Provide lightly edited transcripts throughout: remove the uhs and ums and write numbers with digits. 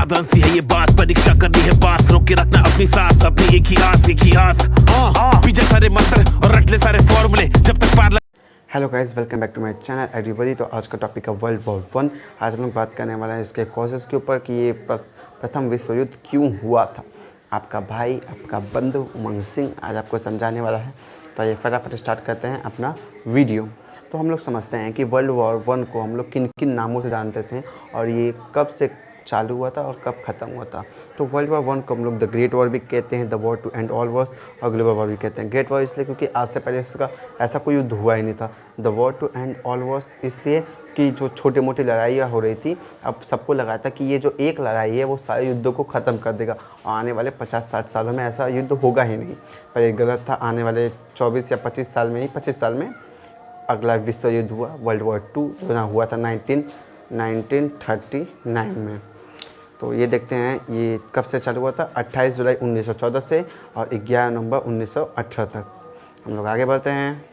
साधारण सी है ये बात, परीक्षा करनी है पास, रोक के रखना अपनी सांस, अपनी एक ही आस पीछे सारे मंत्र और रट ले सारे फॉर्मूले जब तक पार। Hello guys, welcome back to my channel everybody. तो आज का टॉपिक है वर्ल्ड वॉर वन। आज हम लोग बात करने वाले हैं इसके कॉजेज़ के ऊपर कि ये प्रथम विश्व युद्ध क्यों हुआ था। आपका भाई, आपका बंधु उमंग सिंह आज आपको समझाने वाला है। तो ये फटाफट स्टार्ट करते हैं अपना वीडियो। तो हम लोग समझते हैं कि वर्ल्ड वॉर वन को हम लोग किन किन नामों से जानते थे और ये कब से चालू हुआ था और कब ख़त्म हुआ था। तो वर्ल्ड वॉर वन को हम लोग द ग्रेट वॉर भी कहते हैं, the war to end all wars, और ग्लोबल वॉर भी कहते हैं। ग्रेट वॉर इसलिए क्योंकि आज से पहले इसका ऐसा कोई युद्ध हुआ ही नहीं था। The war to end all wars इसलिए कि जो छोटी मोटी लड़ाइयाँ हो रही थी, अब सबको लगा था कि ये जो एक लड़ाई है वो सारे युद्धों को ख़त्म कर देगा और आने वाले 50-60 सालों में ऐसा युद्ध होगा ही नहीं। पर ये गलत था। आने वाले 24 या 25 साल में ही 25 साल में अगला विश्व युद्ध हुआ, वर्ल्ड वॉर टू, जो ना हुआ था 1939 में। तो ये देखते हैं ये कब से चालू हुआ था। 28 जुलाई 1914 से और 11 नवंबर 1918 तक। हम लोग आगे बढ़ते हैं।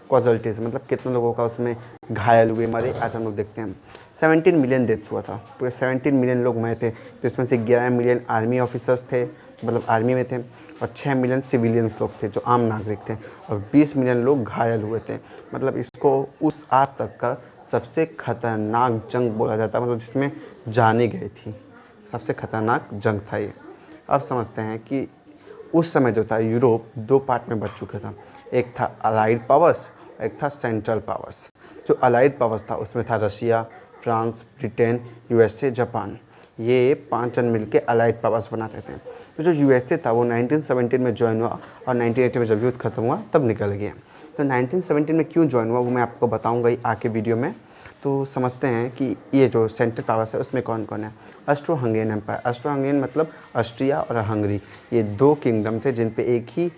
कॉजल्टीज मतलब कितने लोगों का उसमें घायल हुए, मरे, आज हम लोग देखते हैं। 17 मिलियन डेथ्स हुआ था। पूरे 17 मिलियन लोग मरे थे, जिसमें से 11 मिलियन आर्मी ऑफिसर्स थे, मतलब आर्मी में थे, और 6 मिलियन सिविलियंस लोग थे जो आम नागरिक थे, और 20 मिलियन लोग घायल हुए थे। मतलब इसको उस आज तक का सबसे खतरनाक जंग बोला जाता है, मतलब जिसमें जाने गई थी। सबसे खतरनाक जंग था ये। अब समझते हैं कि उस समय जो था यूरोप दो पार्ट में बट चुका था। एक था अलाइड पावर्स, एक था सेंट्रल पावर्स। जो अलाइड पावर्स था उसमें था Russia, France, Britain, USA, Japan. ये 5 जन मिलके अलाइड पावर्स बनाते थे। तो जो यूएसए था वो 1917 में ज्वाइन हुआ और 1980 में जब युद्ध खत्म हुआ तब निकल गया। तो 1917 में क्यों ज्वाइन हुआ वो मैं आपको बताऊँगा ही आके वीडियो में। तो समझते हैं कि ये जो सेंट्रल पावर्स है उसमें कौन कौन है। Austro Hungarian empire, Austro Hungarian मतलब ऑस्ट्रिया और हंगरी, ये दो किंगडम थे जिन पे एक ही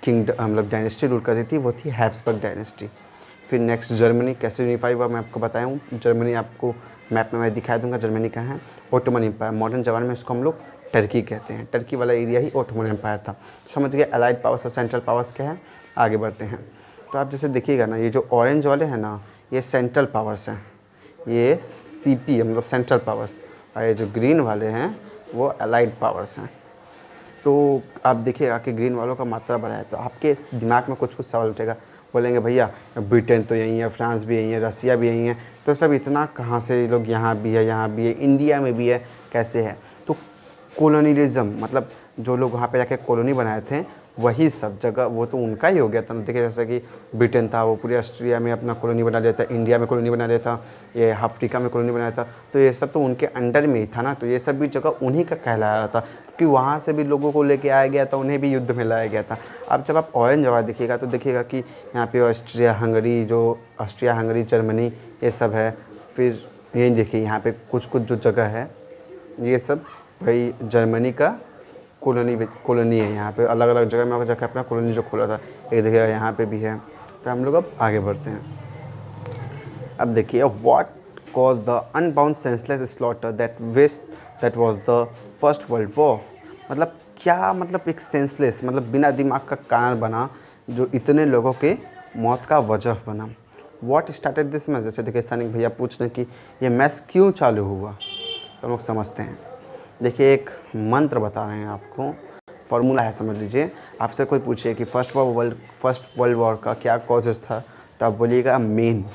किंगडम मतलब डायनेस्टी रूल करती थी, वो थी हैब्सबर्ग डायनेस्टी। फिर नेक्स्ट जर्मनी कैसे यूनिफाई हुआ मैं आपको बताया हूँ। जर्मनी आपको मैप में मैं दिखा दूँगा जर्मनी कहाँ है। ओटोमन एम्पायर, मॉडर्न ज़माने में इसको हम लोग टर्की कहते हैं। टर्की वाला एरिया ही ओटोमन एम्पायर था। समझ गए अलाइड पावर्स और सेंट्रल पावर्स क्या है। आगे बढ़ते हैं। तो आप जैसे देखिएगा ना, ये जो ऑरेंज वाले हैं ना, ये सेंट्रल पावर्स हैं, ये सीपी मतलब सेंट्रल पावर्स, और ये जो ग्रीन वाले हैं वो अलाइड पावर्स हैं। तो आप देखिएगा कि ग्रीन वालों का मात्रा बढ़ा है तो आपके दिमाग में कुछ कुछ सवाल उठेगा। बोलेंगे भैया ब्रिटेन तो यहीं है, फ्रांस भी यहीं है, रसिया भी यहीं है, तो सब इतना कहाँ से लोग यहाँ भी है, यहाँ भी है, इंडिया में भी है, कैसे है। तो कॉलोनियलिज्म मतलब जो लोग वहाँ पे जाके कॉलोनी बनाए थे वही सब जगह वो तो उनका ही हो गया था। देखिए जैसे कि ब्रिटेन था वो पूरे ऑस्ट्रिया में अपना कॉलोनी बना लिया था, इंडिया में कॉलोनी बना लिया था, ये अफ्रीका में कॉलोनी बनाया था, तो ये सब तो उनके अंडर में ही था ना। तो ये सब भी जगह उन्हीं का कहलाया था क्योंकि वहाँ से भी लोगों को लेके आया गया था, उन्हें भी युद्ध में लाया गया था। अब जब आप ऑरेंज वाला देखिएगा तो देखिएगा कि यहाँ पे ऑस्ट्रिया हंगरी, जो ऑस्ट्रिया हंगरी जर्मनी ये सब है। फिर यही देखिए यहाँ पे कुछ कुछ जो जगह है ये सब भाई जर्मनी का कॉलोनी है। यहाँ पे अलग अलग जगह में जाकर अपना कॉलोनी जो खोला था, एक देखिएगा यहाँ पे भी है। तो हम लोग अब आगे बढ़ते हैं। अब देखिए what cause the unbound senseless slaughter that was the first world war. मतलब क्या मतलब एक सेंसलेस मतलब बिना दिमाग का कारण बना जो इतने लोगों के मौत का वजह बना। What started this match. जैसे देखिए सैनिक भैया पूछ रहे कि ये मैच क्यों चालू हुआ, तो हम लोग समझते हैं। देखिए एक मंत्र बता रहे हैं आपको, फार्मूला है समझ लीजिए। आपसे कोई पूछे कि फर्स्ट वर्ल्ड वॉर का क्या कॉजेज़ था, तो आप बोलिएगा मेन,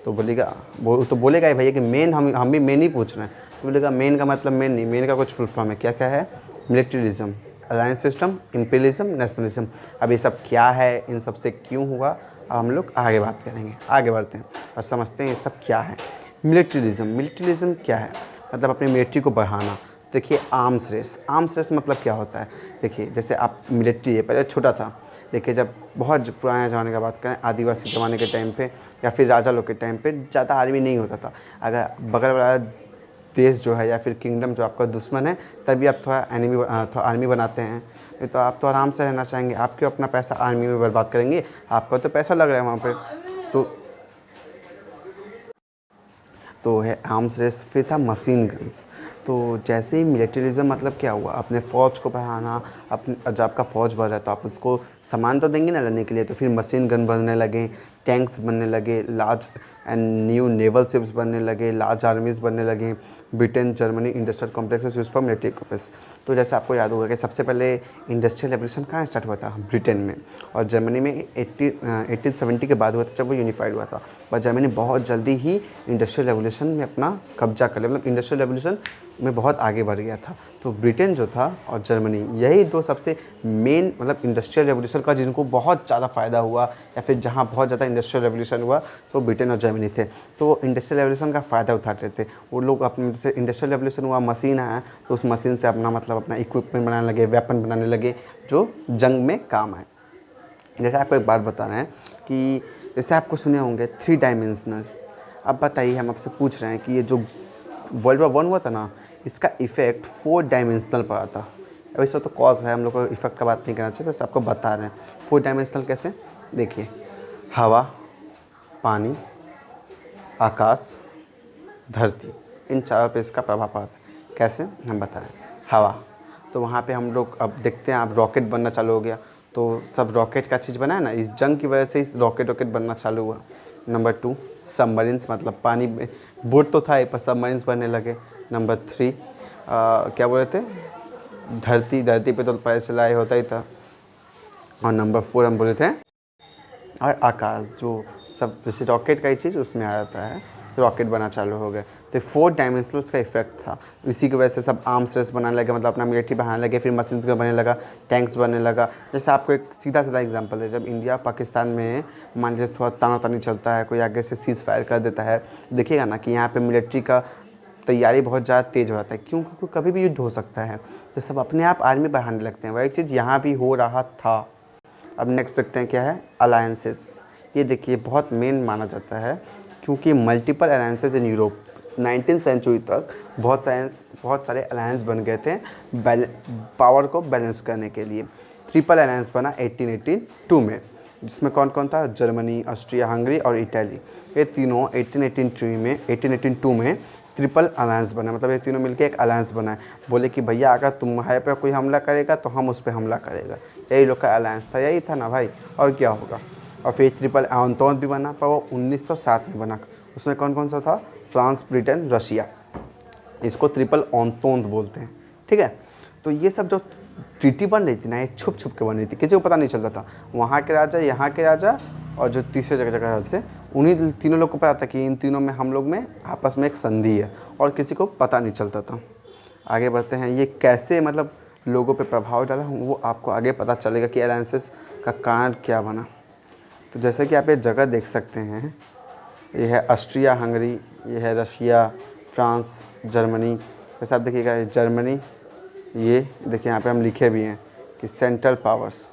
तो बोलेगा ही भैया कि मेन हम भी मेन ही पूछ रहे हैं। तो बोलेगा मेन का मतलब मेन नहीं, मेन का कुछ फुल फॉर्म है। क्या क्या है, militarism, alliance system, imperialism, nationalism. अब ये सब क्या है, इन सब से क्यों हुआ, अब हम लोग आगे बात करेंगे। आगे बढ़ते हैं और समझते हैं ये सब क्या है। मिलिट्रिज्म क्या है, मतलब अपनी मिलिट्री को बढ़ाना। देखिए आर्म्स रेस मतलब क्या होता है। देखिए जैसे आप मिलिट्री है, पहले छोटा था। देखिए जब बहुत पुराने ज़माने का बात करें, आदिवासी ज़माने के टाइम पे या फिर राजा लोग के टाइम पे ज़्यादा आर्मी नहीं होता था। अगर बगल वाला देश जो है या फिर किंगडम जो आपका दुश्मन है, तभी आप थोड़ा आर्मी बनाते हैं। नहीं तो आप तो आराम से रहना चाहेंगे, आप क्यों अपना पैसा आर्मी में बर्बाद करेंगे, आपका तो पैसा लग रहा है वहाँ पर। तो है आर्म्स रेस। फिर था मशीन गन्स। तो जैसे ही मिलिट्रिज्म मतलब क्या हुआ, अपने फ़ौज को बढ़ाना। अपने जब आपका फ़ौज बढ़ रहा है तो आप उसको सामान तो देंगे ना लड़ने के लिए, तो फिर मशीन गन बनने लगे, टैंक्स बनने लगे, large and new naval ships बनने लगे, लार्ज आर्मीज बनने लगे। Britain Germany industrial complexes use for military purpose. तो जैसे आपको याद होगा कि सबसे पहले इंडस्ट्रियल रेवोल्यूशन कहाँ स्टार्ट हुआ था, ब्रिटेन में, और जर्मनी में 1870 के बाद हुआ था जब वो यूनिफाइड हुआ था। पर जर्मनी बहुत जल्दी ही इंडस्ट्रियल रेवोल्यूशन में अपना कब्जा कर लिया, मतलब इंडस्ट्रियल रेवोल्यूशन में बहुत आगे बढ़ गया था। तो ब्रिटेन जो था और जर्मनी, यही दो सबसे मेन मतलब इंडस्ट्रियल रेवोल्यूशन का जिनको बहुत ज़्यादा फ़ायदा हुआ, या फिर जहाँ बहुत ज़्यादा इंडस्ट्रियल रेवोल्यूशन हुआ तो ब्रिटेन और जर्मनी थे। तो वो इंडस्ट्रियल रेवोल्यूशन का फ़ायदा उठाते थे वो लोग। अपने जैसे इंडस्ट्रियल रेवोल्यूशन हुआ, मशीन आया, तो उस मशीन से अपना मतलब अपना इक्विपमेंट बनाने लगे, वेपन बनाने लगे जो जंग में काम आए। जैसे आपको एक बात बता रहे हैं कि जैसे आपको सुने होंगे 3 डायमेंशनल। अब बताइए, हम आपसे पूछ रहे हैं कि ये जो वर्ल्ड वॉर 1 हुआ था ना, इसका इफेक्ट 4 डायमेंशनल पड़ा था। अब इस वक्त तो कॉज है, हम लोग को इफेक्ट का बात नहीं करना चाहिए, बस आपको बता रहे हैं 4 डायमेंशनल कैसे। देखिए, हवा, पानी, आकाश, धरती, इन चारों पे इसका प्रभाव पड़ा था। कैसे, हम बता रहे हैं। हवा, तो वहाँ पे हम लोग अब देखते हैं, अब रॉकेट बनना चालू हो गया, तो सब रॉकेट का चीज़ बना है ना, इस जंग की वजह से इस रॉकेट बनना चालू हुआ। नंबर 2, सबमरीन्स, मतलब पानी में बोट तो था ही पर सबमरीन्स बनने लगे। नंबर 3 क्या बोल रहे थे, धरती पे तो पहले से लाए होता ही था। और नंबर 4 हम बोले थे और आकाश, जो सब जैसे रॉकेट का ही चीज़ उसमें आ जाता है, रॉकेट बना चालू हो गए। तो 4 डायमेंशनल उसका इफेक्ट था। इसी की वजह से सब आर्म्स रेस बनाने लगे, मतलब अपना मिलिट्री बनाने लगे, फिर मशीन्स का बनने लगा, टैंक्स बनने लगा। जैसे आपको एक सीधा सीधा एग्जांपल है, जब इंडिया पाकिस्तान में मान लीजिए थोड़ा तानातानी चलता है, कोई आगे से सीज फायर कर देता है, देखिएगा ना कि यहाँ पे मिलिट्री का तैयारी बहुत ज़्यादा तेज़ हो जाता है। क्यों? क्योंकि कभी भी युद्ध हो सकता है, तो सब अपने आप आर्मी बढ़ाने लगते हैं। वही चीज़ यहाँ भी हो रहा था। अब नेक्स्ट देखते हैं क्या है, अलायंसेस। ये देखिए बहुत मेन माना जाता है, क्योंकि multiple alliances in Europe 19th century तक बहुत सारे अलायंस बन गए थे पावर को बैलेंस करने के लिए। ट्रिपल अलायंस बना 1882 में, जिसमें कौन कौन था, जर्मनी, ऑस्ट्रिया हंगरी और इटली। ये तीनों 1882 में ट्रिपल अलायंस बना, मतलब ये तीनों मिलकर एक अलायंस बना है। बोले कि भैया अगर तुम्हारे पे कोई हमला करेगा तो हम उस पर हमला करेगा। यही लोग का अलायंस था, यही था ना भाई, और क्या होगा। और फिर ट्रिपल एंटोन भी बना, पर वो 1907 में बना। उसमें कौन कौन सा था, फ्रांस, ब्रिटेन, रशिया। इसको ट्रिपल एंटोन बोलते हैं, ठीक है। तो ये सब जो ट्रीटी बन रही थी ना, ये छुप छुप के बन रही थी, किसी को पता नहीं चलता था। वहाँ के राजा, यहाँ के राजा, और जो तीसरे जगह रहते थे, उन्हीं तीनों लोग को पता था कि इन तीनों में हम लोग में आपस में एक संधि है, और किसी को पता नहीं चलता था। आगे बढ़ते हैं, ये कैसे मतलब लोगों पे प्रभाव डाला वो आपको आगे पता चलेगा कि अलायंसेस का कारण क्या बना। तो जैसे कि आप ये जगह देख सकते हैं, ये है ऑस्ट्रिया हंगरी, ये है रशिया, फ्रांस, जर्मनी। वैसे आप देखिएगा, ये जर्मनी, ये देखिए यहाँ पे हम लिखे भी हैं कि central powers,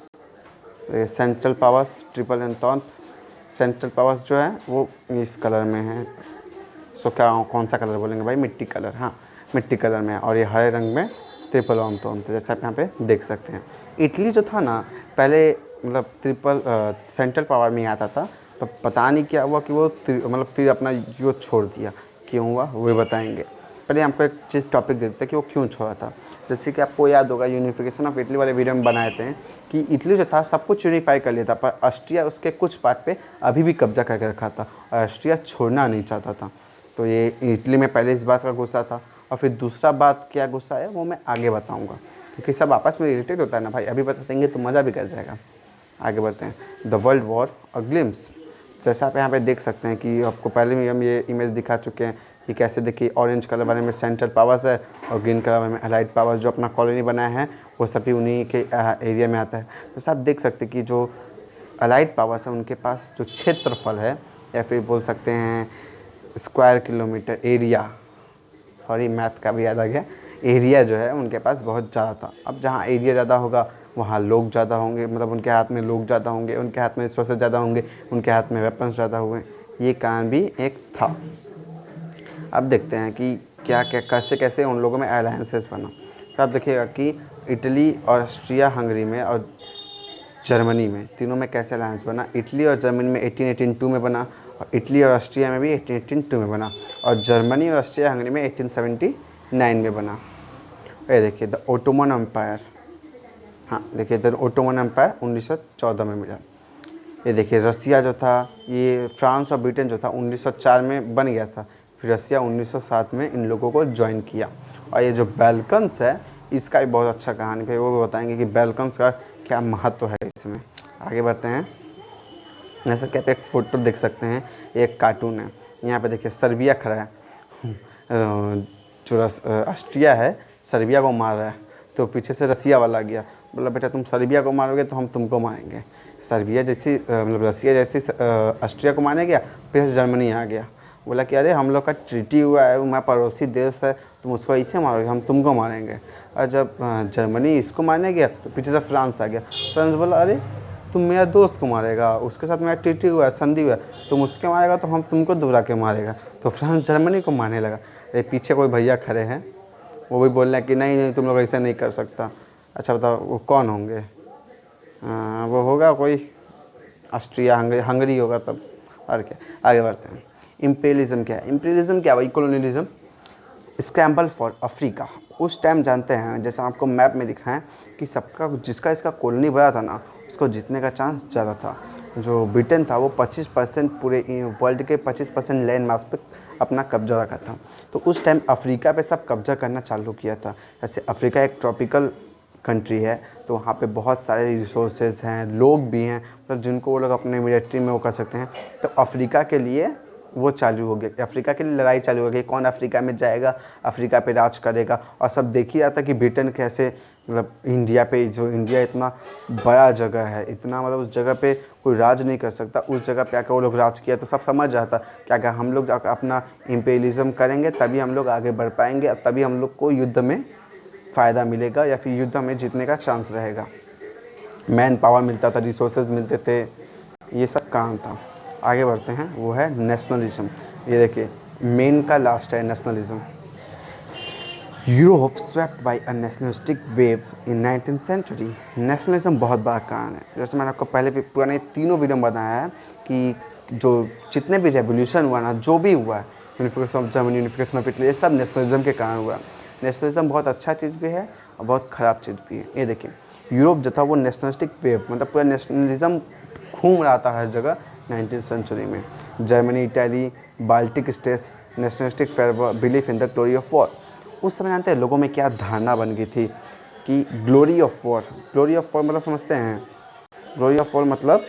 central powers triple Anton. Central powers जो है वो इस कलर में है, सो क्या कौन सा कलर बोलेंगे भाई, मिट्टी कलर, हाँ मिट्टी कलर में है, और ये हरे रंग में ट्रिपल एंटोन। तो जैसे आप यहाँ पे देख सकते हैं, इटली जो था ना पहले मतलब ट्रिपल सेंट्रल पावर में आता था, तो पता नहीं क्या हुआ कि वो मतलब फिर अपना युद्ध छोड़ दिया। क्यों हुआ वो बताएंगे। पहले हमको एक चीज़ टॉपिक देते हैं कि वो क्यों छोड़ा था। जैसे कि आपको याद होगा यूनिफिकेशन ऑफ इटली वाले वीडियो में बनाए थे कि इटली जो था सब कुछ यूनिफाई कर लिया था, पर ऑस्ट्रिया उसके कुछ पार्ट पे अभी भी कब्जा करके रखा था, और ऑस्ट्रिया छोड़ना नहीं चाहता था। तो ये इटली में पहले इस बात का गुस्सा था, और फिर दूसरा बात क्या गुस्सा है वो मैं आगे बताऊँगा, क्योंकि सब आपस में रिलेटेड होता है ना भाई, अभी बता देंगे तो मज़ा भी कर जाएगा। आगे बढ़ते हैं, the world war a glimpse. जैसा आप यहाँ पे देख सकते हैं कि आपको पहले भी हम ये इमेज दिखा चुके हैं कि कैसे देखिए, ऑरेंज कलर वाले में सेंट्रल पावर्स है, और ग्रीन कलर में अलाइड पावर्स जो अपना कॉलोनी बनाया है वो सभी उन्हीं के एरिया में आता है। तो सब देख सकते हैं कि जो अलाइड पावर्स है उनके पास जो क्षेत्रफल है, या फिर बोल सकते हैं square kilometre area, sorry math का भी याद आ गया, एरिया जो है उनके पास बहुत ज़्यादा था। अब जहाँ एरिया ज़्यादा होगा वहाँ लोग ज़्यादा होंगे, मतलब उनके हाथ में लोग ज़्यादा होंगे, उनके हाथ में रिसोर्सेज ज़्यादा होंगे, उनके हाथ में वेपन्स ज़्यादा हुए। ये कारण भी एक था। अब देखते हैं कि क्या क्या कैसे कैसे उन लोगों में अलायंसेस बना। तो आप देखिएगा कि इटली और ऑस्ट्रिया हंगरी में और जर्मनी में तीनों में कैसे अलायंस बना। इटली और जर्मनी में 1882 में बना, और इटली और ऑस्ट्रिया में भी 1882 में बना, और जर्मनी और ऑस्ट्रिया हंगरी में 1879 में बना। ये देखिए द ओटोमन एम्पायर, हाँ देखिए द ओटोमन एम्पायर 1914 में मिला। ये देखिए रसिया जो था, ये फ्रांस और ब्रिटेन जो था 1904 में बन गया था, फिर रसिया 1907 में इन लोगों को ज्वाइन किया। और ये जो बैल्कन्स है इसका भी बहुत अच्छा कहानी है, वो भी बताएंगे कि बैल्कन्स का क्या महत्व है इसमें। आगे बढ़ते हैं। जैसा कि आप एक फ़ोटो देख सकते हैं, एक कार्टून है, यहाँ पे देखिए सर्बिया खड़ा है, जो ऑस्ट्रिया है सर्बिया को मार रहा है, तो पीछे से रसिया वाला आ गया, बोला बेटा तुम सर्बिया को मारोगे तो हम तुमको मारेंगे। सर्बिया जैसी मतलब रसिया जैसी ऑस्ट्रिया को मारने गया, फिर से जर्मनी आ गया, बोला कि अरे हम लोग का ट्रीटी हुआ है, मैं पड़ोसी देश है, तुम उसको ऐसे मारोगे, हम तुमको मारेंगे। और जब जर्मनी इसको मारने गया तो पीछे से फ्रांस आ गया, फ्रांस बोला अरे तुम मेरा दोस्त को मारेगा, उसके साथ मेरा ट्रीटी हुआ है, संधि हुआ है, तुम उसके मारेगा तो हम तुमको दुबरा के मारेगा। तो फ्रांस जर्मनी को मारने लगा। ये पीछे कोई भैया खड़े हैं, वो भी बोल रहे हैं कि नहीं नहीं तुम लोग ऐसा नहीं कर सकता। अच्छा बताओ वो कौन होंगे? वो होगा कोई ऑस्ट्रिया हंगरी होगा तब, और क्या। आगे बढ़ते हैं। इम्पेरियलिज्म क्या है? इम्पेरियलिज्म क्या है? वही कॉलोनियलिज्म स्क्रैम्बल फॉर अफ्रीका। उस टाइम जानते हैं, जैसे आपको मैप में दिखाएं कि सबका जिसका इसका कॉलोनी बना था ना, उसको जीतने का चांस ज़्यादा था। जो ब्रिटेन था वो 25% पूरे वर्ल्ड के 25% लैंड मास पे अपना कब्जा रखा था। तो उस टाइम अफ्रीका पे सब कब्जा करना चालू किया था। जैसे अफ्रीका एक ट्रॉपिकल कंट्री है, तो वहाँ पे बहुत सारे रिसोर्सेज हैं, लोग भी हैं, मतलब जिनको वो लोग अपने मिलिट्री में वो कर सकते हैं। तो अफ्रीका के लिए वो चालू हो गया, अफ्रीका के लिए लड़ाई चालू हो गई, कौन अफ्रीका में जाएगा, अफ्रीका पे राज करेगा। और सब देख ही रहा था कि ब्रिटेन कैसे मतलब इंडिया पे, जो इंडिया इतना बड़ा जगह है, इतना मतलब उस जगह पे कोई राज नहीं कर सकता, उस जगह पे आकर वो लोग राज किया। तो सब समझ रहा था कि अगर हम लोग अपना इम्पेरियलिज्म करेंगे तभी हम लोग आगे बढ़ पाएंगे, और तभी हम लोग को युद्ध में फ़ायदा मिलेगा या फिर युद्ध में जीतने का चांस रहेगा। मैन पावर मिलता था, रिसोर्सेज मिलते थे, ये सब काम था। आगे बढ़ते हैं, वो है नेशनलिज्म। ये देखिए मेन का लास्ट है nationalism. Europe swept by a nationalistic wave in 19th century. Nationalism बहुत बड़ा कारण है। जैसे मैंने आपको पहले भी पुराने तीनों वीडियो में बताया है कि जो जितने भी रेवोल्यूशन हुआ ना, जो भी हुआ है, unification of Germany, unification of Italy, ये सब नेशनलिज्म के कारण हुआ। नेशनलिज्म बहुत अच्छा चीज़ भी है और बहुत ख़राब चीज़ भी है। ये देखिए यूरोप जो था वो नेशनलिस्टिक वेव, मतलब पूरा नेशनलिज्म घूम रहा था हर जगह 19th सेंचुरी में। Germany, Italy, Baltic states, nationalistic belief in the glory of war. उस समय जानते हैं लोगों में क्या धारणा बन गई थी कि glory of war, glory of war मतलब समझते हैं? ग्लोरी ऑफ वॉर मतलब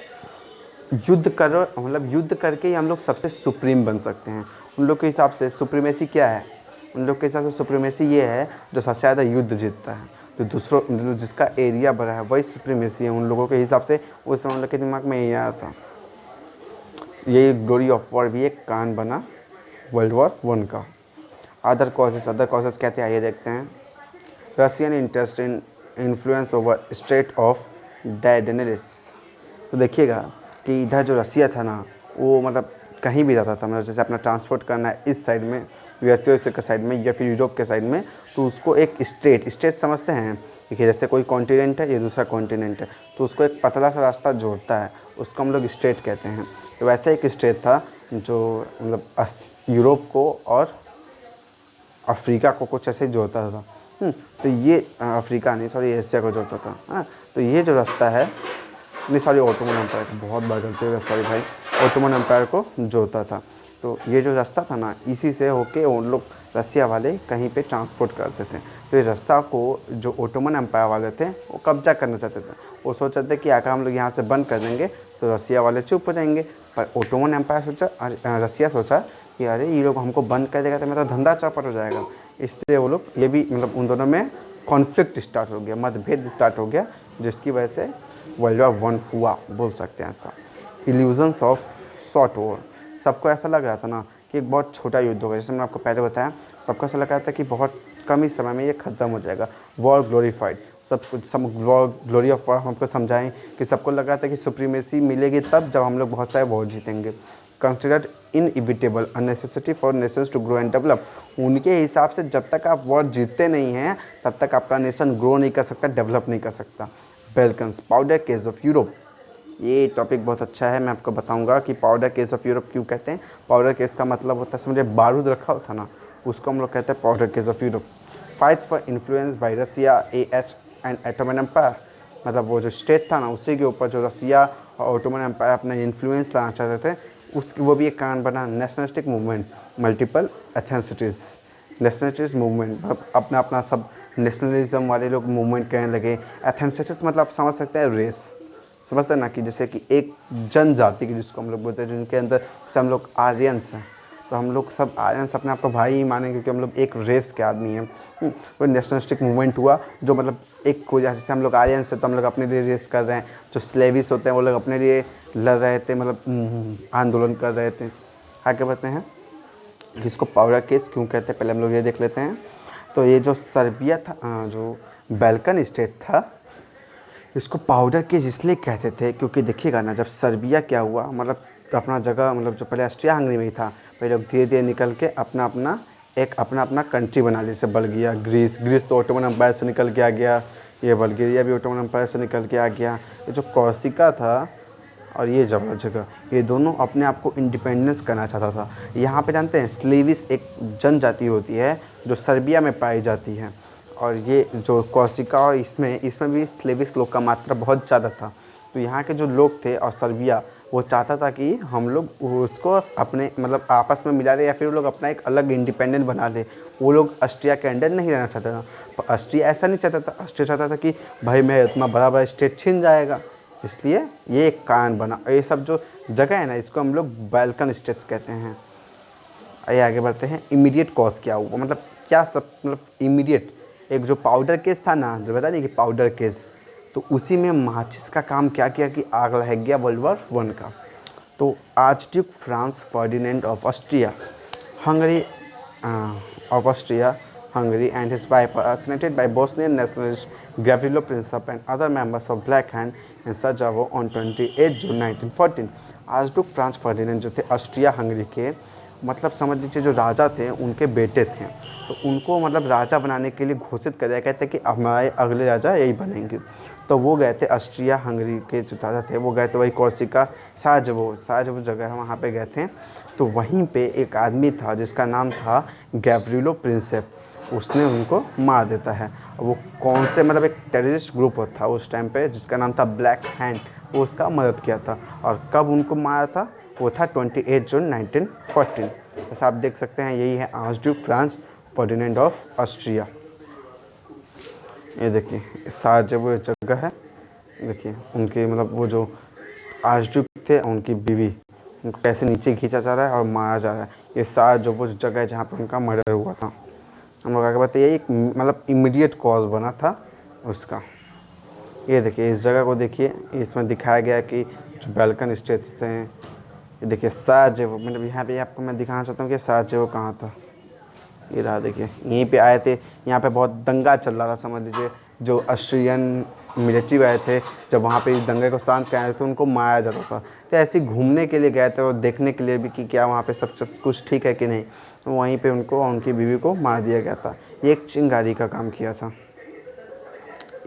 युद्ध करो, मतलब युद्ध करके ही हम लोग सबसे सुप्रीम बन सकते हैं। उन लोग के हिसाब से सुप्रीमेसी क्या है? उन लोग के हिसाब से सुप्रीमेसी ये है जो सबसे ज़्यादा युद्ध जीतता है, तो दूसरों जिसका एरिया बड़ा है वही सुप्रीमेसी है उन लोगों के हिसाब से। उस समय उन लोग के दिमाग में यही आया था। ये ग्लोरी ऑफ वॉर भी एक कारण बना वर्ल्ड वॉर 1 का। अदर कॉजेज कहते हैं, आइए देखते हैं। Russian interest in influence over strait of Dardanelles. तो देखिएगा कि इधर जो रसिया था ना, वो मतलब कहीं भी जाता था, मतलब जैसे अपना ट्रांसपोर्ट करना है इस साइड में, यूएसए के साइड में या फिर यूरोप के साइड में, तो उसको एक स्टेट समझते हैं। देखिए जैसे कोई कॉन्टिनेंट है, ये दूसरा कॉन्टिनेंट है, तो उसको एक पतला सा रास्ता जोड़ता है, उसको हम लोग स्टेट कहते हैं। तो वैसे एक स्टेट था जो मतलब यूरोप को और अफ्रीका को कुछ ऐसे जोड़ता था। तो ये अफ्रीका नहीं, सॉरी, एशिया को जोड़ता था। हाँ, तो ये जो रास्ता है, नहीं सॉरी, ओटोमन एम्पायर को, बहुत बार गलती हो गया, सॉरी भाई, ओटोमन एम्पायर को जोड़ता था। तो ये जो रास्ता था ना, इसी से होके उन लोग रसिया वाले कहीं पे ट्रांसपोर्ट करते थे। तो ये रास्ता को जो ओटोमन एम्पायर वाले थे वो कब्जा करना चाहते थे। वो सोचते थे कि अगर हम लोग यहाँ से बंद कर देंगे तो रसिया वाले चुप हो जाएंगे। पर ओटोमन एम्पायर सोचा, रसिया सोचा कि अरे ये लोग हमको बंद कर देगा तो मेरा धंधा चौपट हो जाएगा। इसलिए वो लोग, ये भी मतलब उन दोनों में कॉन्फ्लिक्ट स्टार्ट हो गया, मतभेद स्टार्ट हो गया, जिसकी वजह से वर्ल्ड वॉर 1 हुआ, बोल सकते हैं ऐसा। Illusions of short war. सबको ऐसा लग रहा था ना कि एक बहुत छोटा युद्ध होगा, जैसे मैंने आपको पहले बताया, सबको ऐसा लग रहा था कि बहुत कम ही समय में ये ख़त्म हो जाएगा। वॉर ग्लोरीफाइड, सब ग्लोरी ऑफ वॉर हमको समझाएं कि सबको लग रहा था कि सुप्रीमेसी मिलेगी तब जब हम लोग बहुत सारे वॉर जीतेंगे। Considered inevitable a necessity for nations to grow and develop. उनके हिसाब से जब तक आप वॉर जीतते नहीं हैं तब तक आपका नेशन ग्रो नहीं कर सकता, डेवलप नहीं कर सकता। बैल्कन्स, पाउडर केज ऑफ यूरोप। ये टॉपिक बहुत अच्छा है, मैं आपको बताऊंगा कि पाउडर केज ऑफ यूरोप क्यों कहते हैं। पाउडर केज का मतलब होता है, समझे, बारूद रखा होता ना, उसको हम लोग कहते हैं powder keg of Europe. Fights for influence by Russia, H and Ottoman Empire. मतलब वो जो स्टेट था ना, उसी के ऊपर जो रसिया और ओटोमन एम्पायर अपना इन्फ्लुएंस लाना चाहते थे, उसकी वो भी एक कारण बना। Nationalistic movement, multiple ethnicities, nationalist movement, अपना अपना सब नेशनलिज्म वाले लोग मूवमेंट करने लगे। एथेंसिटीज मतलब आप समझ सकते हैं रेस, समझते हैं ना, कि जैसे कि एक जनजाति की जिसको हम लोग बोलते हैं, जिनके अंदर से हम लोग आर्यंस हैं, तो हम लोग सब आर्यंस अपने आप को भाई ही मानेंगे क्योंकि हम लोग एक रेस के आदमी हैं। तो नेशनलिस्टिक मूवमेंट हुआ जो मतलब एक को, जैसे हम लोग आर्यंस हैं तो हम लोग अपने लिए रेस कर रहे हैं, जो स्लेविस होते हैं वो लोग अपने लिए लड़ रहे थे, मतलब आंदोलन कर रहे थे। आगे बढ़ते हैं, इसको पाउडर केस क्यों कहते हैं पहले हम लोग ये देख लेते हैं। तो ये जो सर्बिया था, जो बैल्कन स्टेट था, इसको पाउडर केस इसलिए कहते थे क्योंकि देखिएगा ना, जब सर्बिया क्या हुआ, मतलब अपना जगह, मतलब जो पहले ऑस्ट्रिया हंगरी में ही था, पहले लोग धीरे धीरे निकल के अपना अपना कंट्री बना लिया। जैसे बल्गिया, ग्रीस तो ओटोमन एम्पायर से निकल के आ गया, ये बल्गेरिया भी ओटोमन एम्पायर से निकल के आ गया। ये जो कॉर्सिका था और ये जगह, ये दोनों अपने आप को इंडिपेंडेंस करना चाहता था। यहाँ पे जानते हैं स्लेविस एक जनजाति होती है जो सर्बिया में पाई जाती है, और ये जो कॉर्सिका और इसमें भी स्लेविस लोग का मात्रा बहुत ज़्यादा था। तो यहाँ के जो लोग थे और सर्बिया वो चाहता था कि हम लोग उसको अपने मतलब आपस में मिला ले, या फिर वो लोग अपना एक अलग इंडिपेंडेंट बना ले। वो लोग ऑस्ट्रिया के अंडर नहीं रहना चाहता था, पर ऑस्ट्रिया ऐसा नहीं चाहता था। ऑस्ट्रिया चाहता था कि भाई मैं इतना बड़ा बड़ा स्टेट छीन जाएगा, इसलिए ये एक कारण बना। ये सब जो जगह है ना, इसको हम लोग बैल्कन स्टेट्स कहते हैं। आइए आगे बढ़ते हैं। इमीडिएट कॉज क्या हुआ, मतलब क्या सब, मतलब इमीडिएट एक जो पाउडर केस था ना, जो बता नहीं कि पाउडर केस, तो उसी में माचिस का काम क्या किया कि आग लग गया वर्ल्ड वॉर 1 का। तो archduke Franz Ferdinand of Austria Hungary Hungary and his wife were assassinated by Bosnian nationalist Gavrilo Princip and other members of Black Hand in Sarajevo on 28 June 1914। Archduke Franz Ferdinand जो थे Austria Hungary के, मतलब समझ लीजिए जो राजा थे उनके बेटे थे, तो उनको मतलब राजा बनाने के लिए घोषित कर दिया गया था कि हमारे अगले राजा यही बनेंगे। तो वो गए थे ऑस्ट्रिया हंगरी के जो राजा थे, वो गए थे वही कॉर्सिका, साराजेवो जगह है वहाँ पे गए थे। तो वहीं पे एक आदमी था जिसका नाम था गैव्रिलो प्रिंसेप, उसने उनको मार देता है। वो कौन से, मतलब एक टेररिस्ट ग्रुप था उस टाइम पे जिसका नाम था ब्लैक हैंड, वो उसका मदद किया था। और कब उनको मारा था, वो था 28 जून 1914। बस आप देख सकते हैं, यही है archduke Franz Ferdinand of Austria. ये देखिए साराजेवो जगह है, देखिए उनके मतलब वो जो आर्चड्यूक थे उनकी बीवी, उनको कैसे नीचे खींचा जा रहा है और मारा जा रहा है। ये साराजेवो जगह है जहाँ पर उनका मर्डर हुआ था। हम लोग आगे बढ़ते, ये एक मतलब इमीडिएट कॉज बना था उसका। ये देखिए इस जगह को देखिए, इसमें दिखाया गया है कि जो बैल्कन स्टेट्स थे, ये देखिए साराजेवो, मतलब यहाँ पे आपको मैं दिखाना चाहता हूँ कि साराजेवो कहाँ था। ये रहा, देखिए यहीं पे आए थे, यहाँ पे बहुत दंगा चल रहा था, समझ लीजिए जो ऑस्ट्रियन मिलिट्री आए थे, जब वहाँ पे इस दंगे को शांत कराए थे उनको मारा जाता था। तो ऐसे ही घूमने के लिए गए थे और देखने के लिए भी कि क्या वहाँ पे सब कुछ ठीक है कि नहीं, तो वहीं पे उनको और उनकी बीवी को मार दिया गया था। ये एक चिंगारी का काम किया था।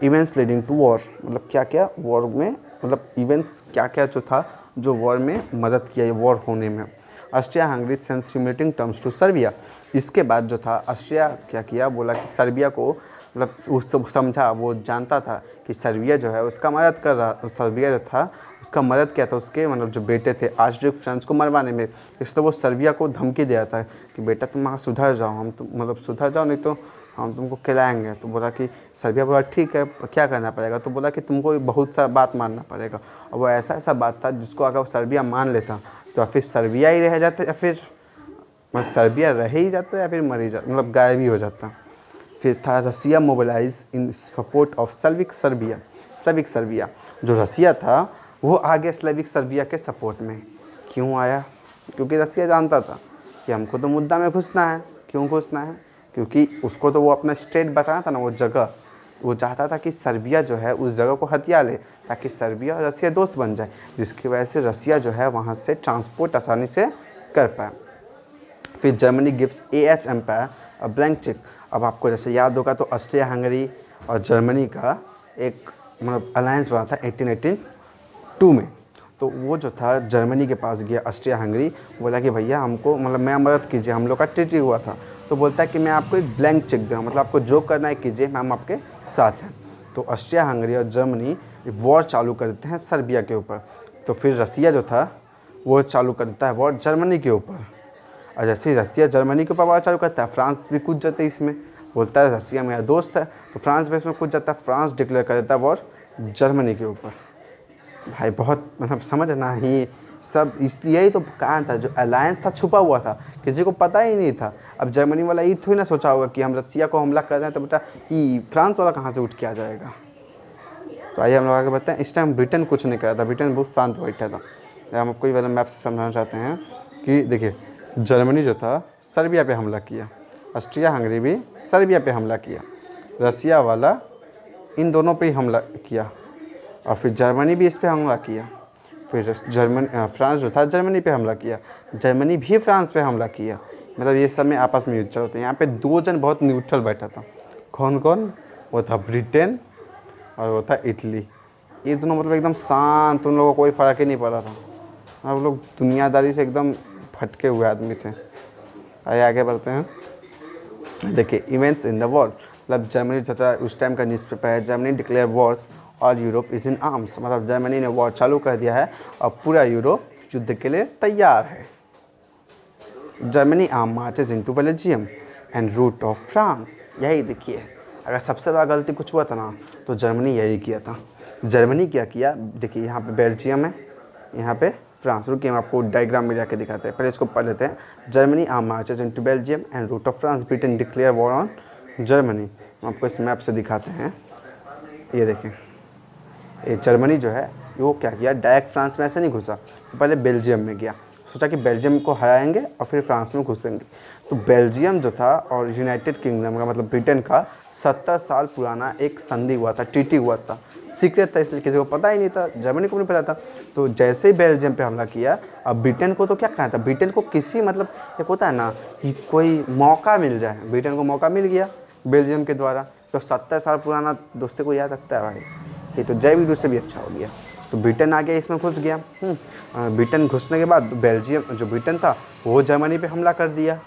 इवेंट्स लीडिंग टू वॉर, मतलब क्या क्या वॉर में, मतलब इवेंट्स क्या क्या जो था जो वॉर में मदद किया, ये वॉर होने में। Austria Hungary sends humiliating terms to Serbia. इसके बाद जो था ऑस्ट्रिया क्या किया, बोला कि सर्बिया को, मतलब उसको समझा, वो जानता था कि सर्बिया जो है उसका मदद कर रहा, सर्बिया जो था उसका मदद किया था उसके मतलब जो बेटे थे आर्चड्यूक फ्रांस को मरवाने में। इसलिए वो सर्बिया को धमकी दिया था कि बेटा तुम वहाँ सुधर जाओ, हम तुम मतलब सुधर जाओ नहीं तो हम तुमको खिलाएंगे। तो बोला कि सर्बिया बोला ठीक है क्या करना पड़ेगा, तो बोला कि तुमको बहुत सा बात मानना पड़ेगा। और वो ऐसा बात था जिसको अगर सर्बिया मान लेता तो फिर सर्बिया ही रह जाता, या फिर मतलब सर्बिया रह ही जाता या फिर मर ही जाता, मतलब गायब ही हो जाता। फिर था Russia mobilize in support of Slavic Serbia. जो रसिया था वो आ गया स्लाविक सर्बिया के सपोर्ट में। क्यों आया, क्योंकि रसिया जानता था कि हमको तो मुद्दा में घुसना है। क्यों घुसना है, क्योंकि उसको तो वो अपना स्टेट बचाना था ना, वो जगह, वो चाहता था कि सर्बिया जो है उस जगह को हथिया ले ताकि सर्बिया और रसिया दोस्त बन जाए, जिसकी वजह से रसिया जो है वहाँ से ट्रांसपोर्ट आसानी से कर पाए। फिर Germany gives AH empire a blank check. अब आपको जैसे याद होगा तो ऑस्ट्रिया हंगरी और जर्मनी का एक मतलब अलायंस बना था 1882 में। तो वो जो था जर्मनी के पास गया ऑस्ट्रिया हंगरी, बोला कि भैया हमको मतलब मैं मदद कीजिए, हम लोग का ट्रीटी हुआ था। तो बोलता है कि मैं आपको एक ब्लैंक चेक दूँ, मतलब आपको जो करना है कीजिए, हम आपके साथ हैं। तो ऑस्ट्रिया हंगरी और जर्मनी वॉर चालू कर देते हैं सर्बिया के ऊपर। तो फिर रसिया जो था वो चालू कर देता है वॉर जर्मनी के ऊपर। और जैसे ही रसिया जर्मनी के ऊपर वॉर चालू करता है, फ्रांस भी कूद जाता है इसमें, बोलता है रसिया मेरा दोस्त है, तो फ्रांस भी इसमें कूद जाता है, फ्रांस डिक्लेयर कर देता है वॉर जर्मनी के ऊपर। भाई बहुत मतलब समझ ना ही सब, इसलिए ही तो कहा था जो अलायंस था छुपा हुआ था, किसी को पता ही नहीं था। अब जर्मनी वाला ये थोड़ी ना सोचा होगा कि हम रसिया को हमला कर रहे हैं तो बेटा ये फ्रांस वाला कहाँ से उठ के आ जाएगा। तो आइए हम लोग आगे बढ़ते हैं। इस टाइम ब्रिटेन कुछ नहीं कर रहा था, ब्रिटेन बहुत शांत बैठा था। हम आपको ये वाला मैप से समझाना चाहते हैं कि देखिए जर्मनी जो था सर्बिया पे हमला किया, ऑस्ट्रिया हंगरी भी सर्बिया पे हमला किया, रसिया वाला इन दोनों पे ही हमला किया, और फिर जर्मनी भी इस पे हमला किया, फिर फ्रांस जो था जर्मनी पे हमला किया, जर्मनी भी फ्रांस पे हमला किया। मतलब ये सब में आपस में युद्ध चलते हैं। यहाँ पे दो जन बहुत न्यूट्रल बैठा था, कौन कौन? वो था ब्रिटेन और वो था इटली। ये दोनों मतलब एकदम शांत, उन लोगों को कोई फ़र्क ही नहीं पड़ा था। हम लोग दुनियादारी से एकदम भटके हुए आदमी थे। आइए आगे बढ़ते हैं। देखिए इवेंट्स इन द वॉर, मतलब जर्मनी जो था उस टाइम का न्यूज़पेपर है, Germany declare Wars all Europe is in arms, मतलब जर्मनी ने वॉर चालू कर दिया है और पूरा यूरोप युद्ध के लिए तैयार है। Germany army marches into Belgium and route of France. यही देखिए, अगर सबसे बड़ा गलती कुछ हुआ था ना तो जर्मनी यही किया था। जर्मनी क्या किया, देखिए यहाँ पे बेल्जियम है, यहाँ पे फ्रांस। रुकिए हम आपको डायग्राम में जाके दिखाते हैं, पहले इसको पढ़ लेते हैं। Germany army marches into Belgium and route of France, Britain declare war on Germany. हम आपको इस मैप से दिखाते हैं। ये देखें, ये जर्मनी जो है वो क्या किया, डायरेक्ट फ्रांस में ऐसे नहीं घुसा, तो पहले बेल्जियम में गया, सोचा कि बेल्जियम को हराएंगे और फिर फ्रांस में घुसेंगे। तो बेल्जियम जो था और यूनाइटेड किंगडम का मतलब ब्रिटेन का 70 साल पुराना एक संधि हुआ था, ट्रीटी हुआ था, सीक्रेट था, इसलिए किसी को पता ही नहीं था, जर्मनी को नहीं पता था। तो जैसे ही बेल्जियम पे हमला किया, अब ब्रिटेन को तो क्या कहना था, ब्रिटेन को किसी मतलब एक होता है ना कि कोई मौका मिल जाए, ब्रिटेन को मौका मिल गया बेल्जियम के द्वारा। तो 70 साल पुराना दोस्ती को याद रखता है भाई, ये तो जय वीरू से भी अच्छा हो गया। तो ब्रिटेन आ गया, इसमें घुस गया। ब्रिटेन घुसने के बाद बेल्जियम जो ब्रिटेन था वो जर्मनी पे हमला कर दिया,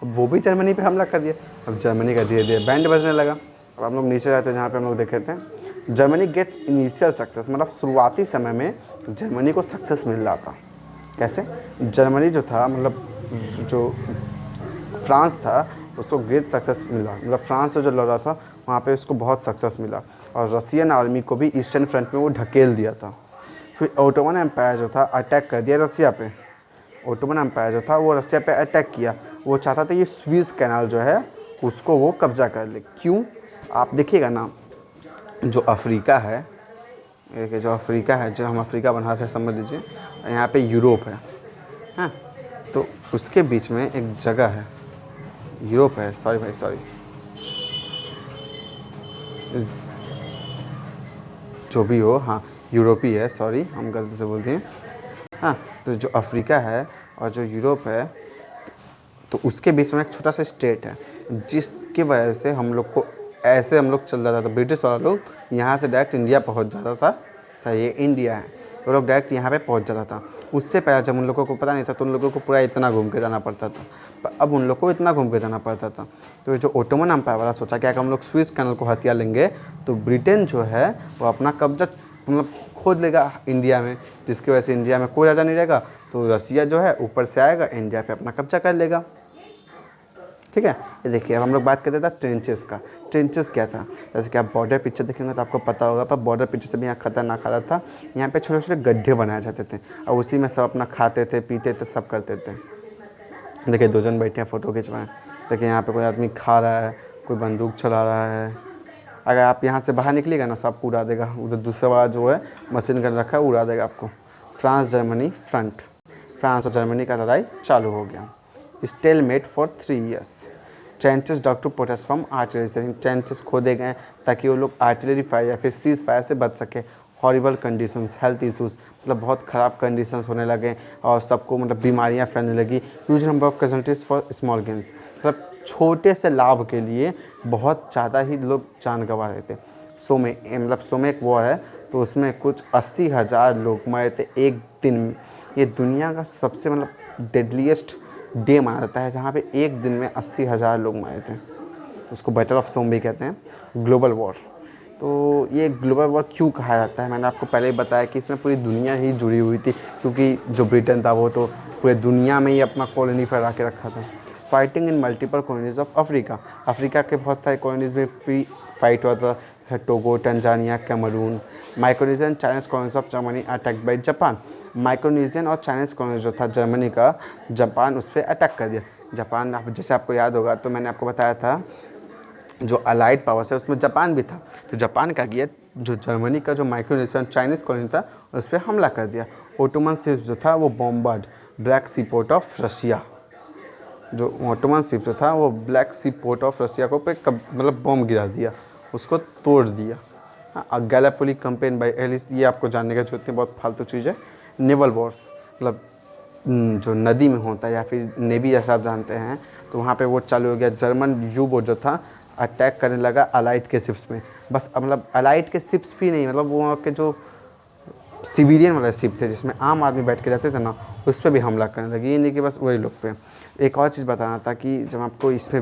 वो भी जर्मनी पे हमला कर दिया। अब जर्मनी का धीरे धीरे बैंड बजने लगा। अब हम लोग नीचे जाते हैं जहाँ पे हम लोग देखे थे, जर्मनी गेट्स इनिशियल सक्सेस, मतलब शुरुआती समय में जर्मनी को सक्सेस मिल रहा था। कैसे? जर्मनी जो था मतलब जो फ्रांस था उसको ग्रेट सक्सेस मिला, मतलब फ्रांस से जो लड़ रहा था वहाँ पे उसको बहुत सक्सेस मिला, और रशियन आर्मी को भी ईस्टर्न फ्रंट में वो ढकेल दिया था। फिर ओटोमन एम्पायर जो था अटैक कर दिया रसिया पे। ओटोमन एम्पायर जो था वो रसिया पे अटैक किया, वो चाहता था ये स्विस कैनाल जो है उसको वो कब्जा कर ले। क्यों? आप देखिएगा ना, जो अफ्रीका है, देखिए जो अफ्रीका है, जो हम अफ्रीका बना रहे समझ लीजिए, यहाँ पे यूरोप है, हाँ, तो उसके बीच में एक जगह है, यूरोप है, सॉरी भाई सॉरी, जो भी हो, हाँ यूरोपी है, सॉरी हम गलती से बोल दिए। हाँ, तो जो अफ्रीका है और जो यूरोप है, तो उसके बीच में एक छोटा सा स्टेट है, जिसकी वजह से हम लोग को ऐसे हम लोग चल जाता था, ब्रिटिश वाला लोग यहाँ से डायरेक्ट इंडिया पहुँच जाता था, ये इंडिया है, वो लोग डायरेक्ट यहाँ पे पहुँच जाता था। उससे पहले जब उन लोगों को पता नहीं था तो उन लोगों को पूरा इतना घूम के जाना पड़ता था, पर अब उन लोग को इतना घूम के जाना पड़ता था। तो जो ओटोमन एम्पायर वाला सोचा क्या कि हम लोग स्विस कैनल को हथिया लेंगे तो ब्रिटेन जो है वो अपना कब्जा मतलब खोद लेगा इंडिया में, जिसकी वजह से इंडिया में कोई राजा नहीं रहेगा, तो रसिया जो है ऊपर से आएगा, इंडिया पे अपना कब्जा कर लेगा। ठीक है, ये देखिए अब हम लोग बात करते थे ट्रेंचेस का। ट्रेंचेस क्या था, जैसे कि आप बॉर्डर पिक्चर देखेंगे तो आपको पता होगा, पर बॉर्डर पिक्चर से भी यहाँ खतरनाक हालत था। यहाँ पे छोटे छोटे गड्ढे बनाए जाते थे और उसी में सब अपना खाते थे, पीते थे, सब करते थे। देखिए दो जन बैठे हैं फ़ोटो खिंचवाएं, देखिए यहाँ पे कोई आदमी खा रहा है, कोई बंदूक चला रहा है। अगर आप यहाँ से बाहर निकलिएगा ना सबको उड़ा देगा, उधर दूसरा वाला जो है मशीन गन रखा है उड़ा देगा आपको। फ्रांस जर्मनी फ्रंट, फ्रांस और जर्मनी का लड़ाई चालू हो गया। Stalemate for 3 years, trenches dug to protect from artillery, trenches खोदे गए ताकि वो लोग आर्टिलरी फायर या फिर सीज फायर से बच सके। हॉरिबल कंडीशंस, हेल्थ इश्यूज़, मतलब बहुत ख़राब कंडीशंस होने लगे और सबको मतलब बीमारियां फैलने लगी। Huge number of casualties for small gains, मतलब छोटे से लाभ के लिए बहुत ज़्यादा ही लोग जान गंवा रहे थे। सोमे एक वॉर है तो उसमें कुछ 80,000 लोग मरे थे एक दिन में। ये दुनिया का सबसे मतलब डेडलीस्ट डे माना जाता है जहाँ पे एक दिन में 80,000 लोग मरे थे, उसको बैटल ऑफ सोम भी कहते हैं। ग्लोबल वॉर, तो ये ग्लोबल वॉर क्यों कहा जाता है, मैंने आपको पहले ही बताया कि इसमें पूरी दुनिया ही जुड़ी हुई थी, क्योंकि जो ब्रिटेन था वो तो पूरे दुनिया में ही अपना कॉलोनी फैला के रखा था। Fighting in multiple colonies of Africa, Africa के बहुत सारे कॉलोनीज में फ्री फाइट हुआ था, Togo, Tanzania, Cameroon. Micronesian Chinese colonies of Germany attack by Japan, Micronesian और चाइनीज कॉलोनी जो था जर्मनी का, जापान उस पर अटैक कर दिया। जापान, जैसे आपको याद होगा तो मैंने आपको बताया था जो अलाइड पावर्स है उसमें जापान भी था, तो जापान क्या किया, जो जर्मनी का जो माइक्रोनेशियन चाइनीज़ कॉलोनी था उस पर हमला कर दिया। ओटोमन शिप जो था वो bombard Black Sea port of Russia, जो ओटोमन शिप जो था वो Black Sea port of Russia को पे मतलब बॉम्ब गिरा दिया, उसको तोड़ दिया। हाँ, गैलापोली कंपेन बाई एलिस, ये आपको जानने का जरूरत है, बहुत फालतू चीज़ है। नेवल वॉर्स मतलब जो नदी में होता है या फिर नेवी जैसा आप जानते हैं, तो वहाँ पे वो चालू हो गया। जर्मन यू बोट जो था अटैक करने लगा अलाइड के शिप्स में, बस मतलब अलाइड के शिप्स भी नहीं, मतलब वहाँ के जो सिविलियन वाले शिप थे जिसमें आम आदमी बैठ के जाते थे ना, उस पर भी हमला करने लगे। ये नहीं कि बस वही लोग पे। एक और चीज़ बताना था कि जब आपको इसमें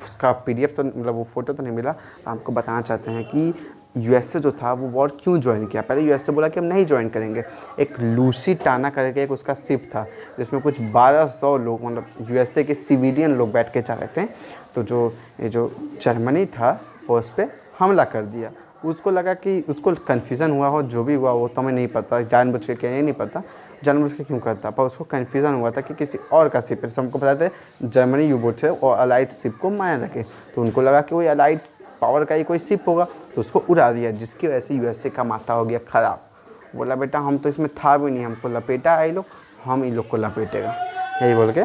उसका PDF तो मतलब वो फ़ोटो तो नहीं मिला, तो आपको बताना चाहते हैं कि USA जो था वो वॉर क्यों ज्वाइन किया। पहले USA बोला कि हम नहीं ज्वाइन करेंगे। एक लूसी टाना करके एक उसका शिप था जिसमें कुछ 1200 लोग मतलब USA के सिविलियन लोग बैठ के जा रहे थे, तो जो जर्मनी था वो उस पर हमला कर दिया। उसको लगा कि उसको कन्फ्यूज़न हुआ हो, जो भी हुआ वो तो हमें नहीं पता, जानबूझ के क्या ये नहीं पता जानबूझ के क्यों करता, पर उसको कन्फ्यूज़न हुआ था कि किसी और का शिप है। हमको पता था जर्मनी यू बोट है और अलाइड शिप को मार रखे, तो उनको लगा कि वही अलाइड पावर का ही कोई शिप होगा, तो उसको उड़ा दिया, जिसकी वजह से USA का माथा हो गया ख़राब। बोला बेटा हम तो इसमें था भी नहीं, हमको लपेटा है ये लोग, हम इन लोग को लपेटेगा, यही बोल के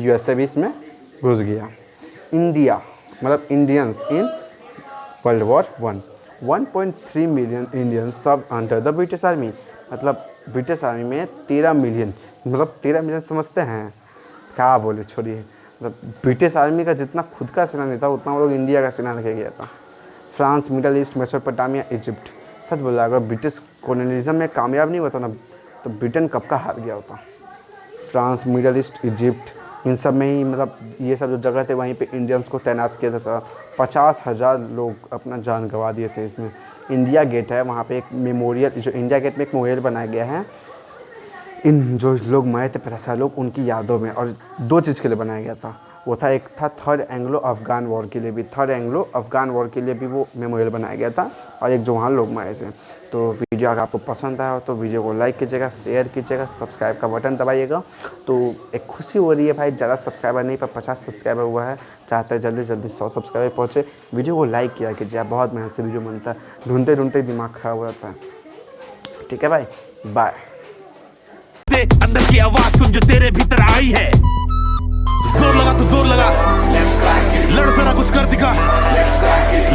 USA भी इसमें घुस गया। इंडिया मतलब Indians in world war 1, 1.3 million Indians सब अंडर द ब्रिटिश आर्मी, मतलब ब्रिटिश आर्मी में 13 मिलियन, मतलब 13 मिलियन समझते हैं क्या बोले, छोड़िए। मतलब ब्रिटिश आर्मी का जितना खुद का सेना नहीं था उतना वो लोग इंडिया का सेना रखे गया था। France, middle east, Mesopotamia, Egypt. सच बोला, अगर ब्रिटिश कॉलोनिज्म में कामयाब नहीं होता ना तो ब्रिटेन कब का हार गया होता। फ्रांस, मिडल ईस्ट, इजिप्ट, इन सब में ही मतलब ये सब जो जगह थे वहीं पे इंडियंस को तैनात किया था। 50,000 लोग अपना जान गंवा दिए थे इसमें। इंडिया गेट है, वहाँ पे एक मेमोरियल, जो इंडिया गेट में एक मेमोरियल बनाया गया है इन जो लोग मरे थे 50 लोग उनकी यादों में, और 2 चीज़ के लिए बनाया गया था। वो था, एक था थर्ड एंग्लो अफगान वॉर के लिए भी, थर्ड एंग्लो अफगान वॉर के लिए भी वो मेमोरियल बनाया गया था, और एक जो वहाँ लोग मरे थे। तो वीडियो अगर आपको पसंद आया हो तो वीडियो को लाइक कीजिएगा, शेयर कीजिएगा, सब्सक्राइब का बटन दबाइएगा। तो एक खुशी हो रही है भाई, ज़्यादा सब्सक्राइबर नहीं पर 50 सब्सक्राइबर हुआ है, चाहते हैं जल्दी से जल्दी 100 सब्सक्राइबर पहुँचे। वीडियो को लाइक किया कीजिए, बहुत मेहनत से वीडियो बनता है, ढूंढते ढूंढते दिमाग खराब हो जाता है। ठीक है भाई, बाय। अंदर की आवाज सुन जो तेरे भीतर आई है, जोर लगा तो जोर लगा, लड़ जरा कुछ कर दिखा।